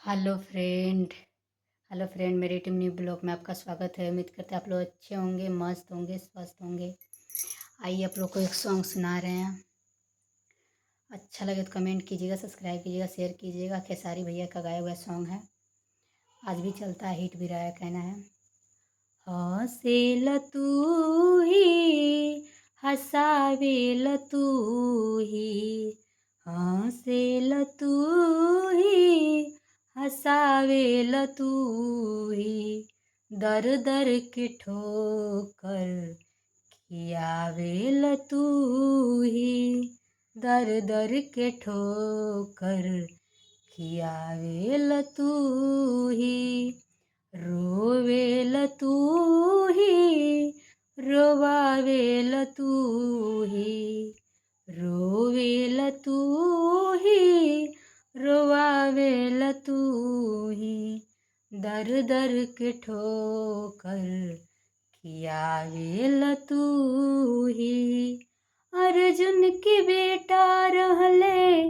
Hello friend मेरी team new blog में आपका स्वागत है। उम्मीद करते हैं आप लोग अच्छे होंगे, मस्त होंगे, स्वस्थ होंगे। आइए आप लोग को एक सॉन्ग सुना रहे हैं। अच्छा लगे तो कमेंट कीजिएगा, सब्सक्राइब कीजिएगा, शेयर कीजिएगा। खेसारी भैया का गाया हुआ सॉन्ग है, आज भी चलता है, हिट भी रहा है। कहना है हसेल तू ही, हसावेल तू ही, हसेल तू ही, हसावेल तू ही, दर दर के ठोकर खियावेल तू ही, दर दर के ठोकर खियावेल तू ही, रोवेल तू ही, रोवावेल तू ही, रोवेल तू ही, रोवावेल तू ही, दर दर के ठोकर खियावेल तू ही। अर्जुन की बेटा रहले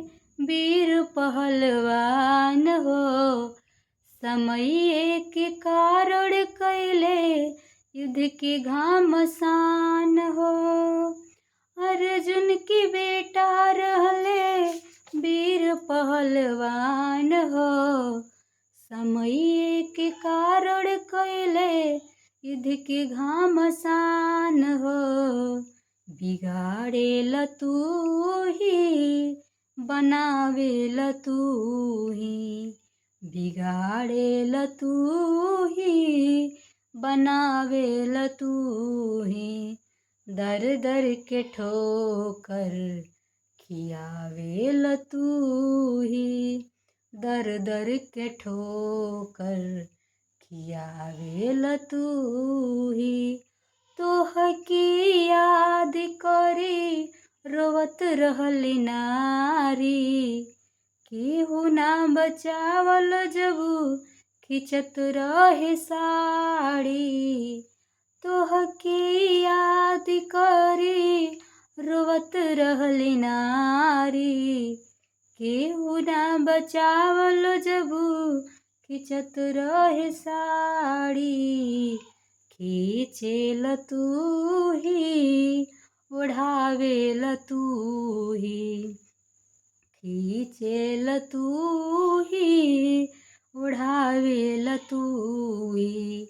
वीर पहलवान हो, समय के कारण कैले युद्ध के घमासान हो। अर्जुन की बेटा रहले वीर पहलवान हो, समय के कारण कैले युद्ध के घमासान हो। बिगाड़ेल तू ही, बनावेल तू ही, बिगाड़ेल तू ही, बनावेल तू ही, दर दर के ठोकर खियावेल तू ही, दर दर के ठोकर खियावेल तू ही। तोह की याद करी रोवत रहली नारी, केहू ना बचावल जब खिंचत रहे साड़ी। तोह की याद करी रोवत रहली नारी, केहू ना बचावल जब खिंचत रहे साड़ी। खींचेल तू ही, ओढ़ावेल तू ही, खींचेल तू ही, ओढ़ावेल तू ही,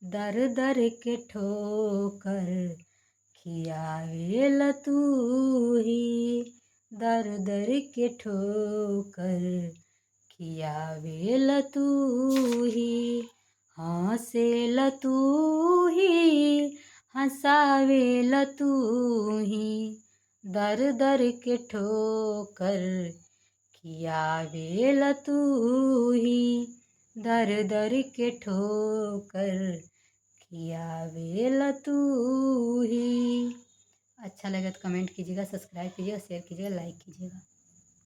दर दर के ठोकर खियावेल तू ही, दर दर के ठोकर खियावेल तू ही। हसेल तू ही, हसावेल तू ही, दर दर के ठोकर खियावेल तू ही, दर दर के ठोकर खियावेल तू ही। अच्छा लगे तो कमेंट कीजिएगा, सब्सक्राइब कीजिएगा, शेयर कीजिएगा, लाइक कीजिएगा।